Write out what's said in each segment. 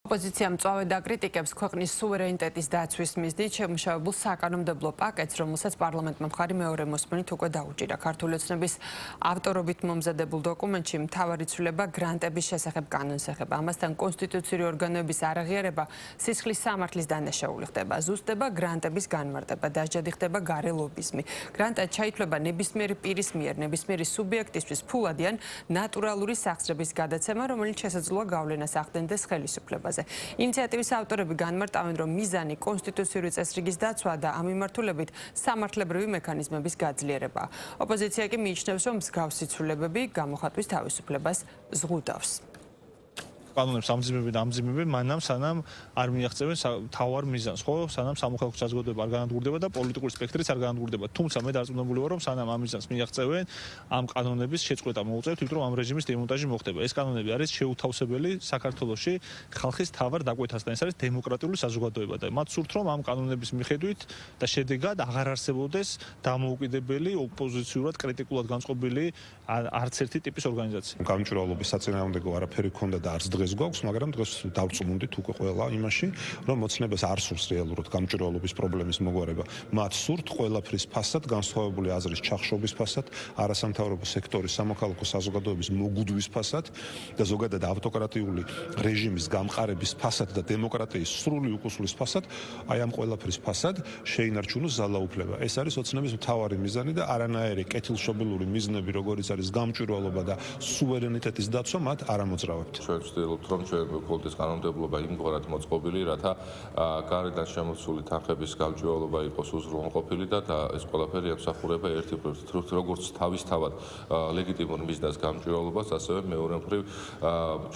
ოპოზიცია მწვავედა კრიტიკებს ქვეყნის სუვერენიტეტის დაცვის მიზნით შემუშავებულ საკანონმდებლო პაკეტს, რომელსაც პარლამენტმა მხარი მეორე მოსმენით უკვე დაუჭირა. ქართული ოცნების ავტორობით მომზადებულ დოკუმენტში მთავარი ცვლილება გრანტების შესახებ კანონს ეხება. ამასთან კონსტიტუციური ორგანოების არაღიარება სისხლის სამართლის დანაშაული ხდება. ზუსტდება გრანტების განმარტება, დასჯადი ხდება გარე ლობიზმი. გრანტად ჩაითვლება ნებისმიერი პირის მიერ, ნებისმიერი სუბიექტისთვის ფულადი ან ნატურალური სახსრების გადაცემა, რომელიც შესაძლოა გავლენას ახდენდეს ხელისუფლებაზე. ინიციატივის ავტორები განმარტავენ, რომ მიზანი კონსტიტუციური წესრიგის დაცვა და ამ მიმართულებით სამართლებრივი მექანიზმების გაძლიერებაა. ოპოზიცია კი მიიჩნევს, რომ მსგავსი ცვლილებები გამოხატვის თავისუფლებას ზღუდავს. კანონებს ამძიმებენ მანამ სანამ არ მიაღწევენ თავარ მიზანს, ხო? სანამ სამოქალაქო საზოგადოება არ განადგურდება და პოლიტიკური სპექტრიც არ განადგურდება. თუმცა მე დარწმუნებული ვარ, რომ სანამ ამ მიზანს მიაღწევენ, ამ კანონების შეწყვეტა მოუწევთ, იმიტომ რომ ამ რეჟიმის დემონტაჟი მოხდება. ეს კანონები არის შეუთავსებელი საქართველოში ხალხის თავარ დაკვეთასთან. ეს არის დემოკრატიული საზოგადოება და მათ სურთ, რომ ამ კანონების მიხედვით და შედეგად აღარ არსებობდეს დამოუკიდებელი, ოპოზიციურად, კრიტიკულად განწყობილი არც ერთი ტიპის ორგანიზაცია. გამჭვირვალობის საწინააღმდეგო არაფერი ქონდა და არც დღეს გვაქვს, მაგრამ დღეს დავწმუნდით უკვე ყველა იმაში, რომ ოცნებას არ სურს რეალურად გამჭვირვალობის პრობლემის მოგვარება. მათ სურთ ყველაფრის ფასად განსხვავებული აზრის ჩახშობის ფასად, არასამთავრობო სექტორის სამოქალაქო საზოგადოების მოგუდვის ფასად და ზოგადად ავტოკრატიული რეჟიმის გამყარების ფასად და დემოკრატიის სრული უკუსლის ფასად, აი ამ ყველაფრის ფასად შეინარჩუნოს ძალაუფლება. ეს არის ოცნების მთავარი მიზანი და არანაირი კეთილშობილური მიზნები, როგორიც არის გამჭვირვალობა და სუვერენიტეტის დაცვა, მათ არ ამოძრავებთ. რომ ჩვენ გვქონდეს კანონმდებლობა იმგვარად მოწყობილი, რათა გარედან შემოსული თანხების გამჭვირვალობა იყოს უზრუნველყოფილი და ეს ყველაფერი ემსახურება ერთი მხრივ როგორც თავისთავად ლეგიტიმურ მიზნას გამჭვირვალობას, ასევე მეორე მხრივ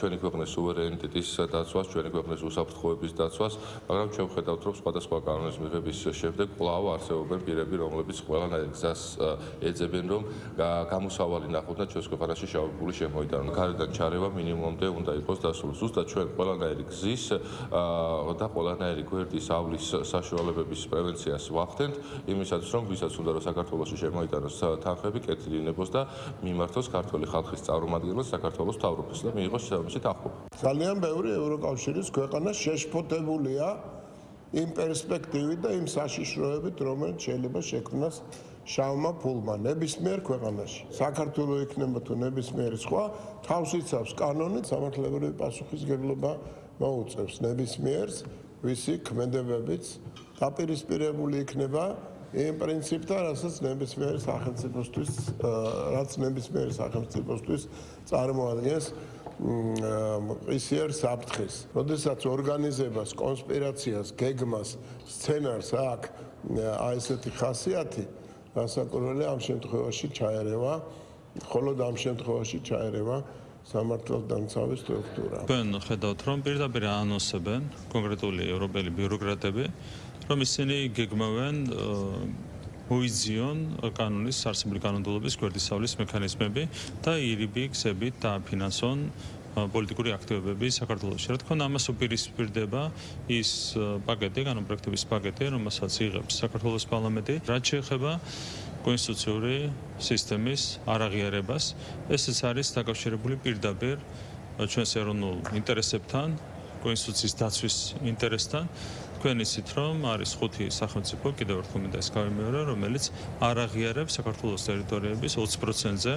ჩვენი ქვეყნის სუვერენიტეტის დაცვას, ჩვენი ქვეყნის უსაფრთხოების დაცვას, მაგრამ ჩვენ ვხედავთ, რომ სხვადასხვა კანონის მიღების შემდეგ კვლავ არსებობენ პირები, რომლებიც ყველანაირ გზას ეძებენ, რომ გამოსავალი ნახოთ და ჩვენს ქვეყანაში შავებული შემოიტანონ. გარედან ჩარევა მინიმუმამდე უნდა იყოს დასრულებული. ზუსტად ჩვენ ყველანაირი გზის და ყველანაირი გვერდის ავლის საშუალებების პრევენციას ვახდენთ, იმისათვის რომ ვისაც უნდა რომ საქართველოში შემოიტანოს თანხები, კეთილინებოს და მიმართოს ქართული ხალხის წარმომადგენლებს საქართველოს მთავრობას და მიიღოს შესაბამისი თანხმობა. ძალიან ბევრი ევროკავშირის ქვეყანა შეშფოთებულია იმ პერსპექტივით და იმ საშიშროებით, რომელიც შეიძლება შექმნას შავმა ფულმა ნებისმიერ ქვეყანაში. საქართველო იქნება თუ ნებისმიერი სხვა, თავს იცავს კანონით სამართლებრივი პასუხისმგებლობა მოუწევს ნებისმიერს, ვისი ქმედებებიც დაპირისპირებული იქნება იმ პრინციპთან, რასაც ნებისმიერი სახელმწიფოსთვის წარმოადგენს ისიერ საფრთხეს. როდესაც ორგანიზებას, კონსპირაციას, გეგმას, სცენარს აქვს აი ესეთი ხასიათი, განსაკუთრებით ამ შემთხვევაში ჩაერევა, მხოლოდ ამ შემთხვევაში ჩაერევა სამართალდამცავი სტრუქტურა. ჩვენ ხედავთ, რომ პირდაპირ აანონსებენ კონკრეტული ევროპელი ბიუროკრატები, რომ ისინი გეგმავენ მოიძიონ კანონის არსებული კანონმდებლობის გვერდისავლის მექანიზმები და ირიბი გზებით დააფინანსონ პოლიტიკური აქტივობები საქართველოში. რა თქმა უნდა, ამას უპირისპირდება ის პაკეტი, კანონპროექტების პაკეტი, რომელსაც იღებს საქართველოს პარლამენტი, რაც შეეხება კონსტიტუციური სისტემის არაღიარებას. ესეც არის დაკავშირებული პირდაპირ ჩვენს ეროვნულ ინტერესებთან, კონსტიტუციის დაცვის ინტერესთან. თქვენ იცით, რომ არის 5 სახელმწიფო, კიდევ ერთხელ მინდა ეს გავიმეორო, რომელიც არ აღიარებს საქართველოს ტერიტორიების 20%-ზე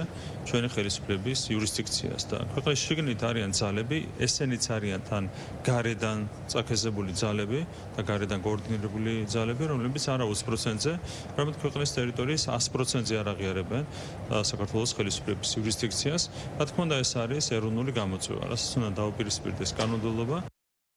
ჩვენი ხელისუფლების იურისდიქციას და ქვეყნის შიგნით არიან ძალები, ესენიც არიან თან გარედან წაქეზებული ძალები და გარედან კოორდინირებული ძალები, რომლებიც არა 20%-ზე, რამაც ქვეყნის ტერიტორიის 100%-ზე არ აღიარებენ საქართველოს ხელისუფლების იურისდიქციას. რა თქმა უნდა, ეს არის ეროვნული გამოწვევა, რასაც უნდა დაუპირისპირდეს კანონმდებლობა.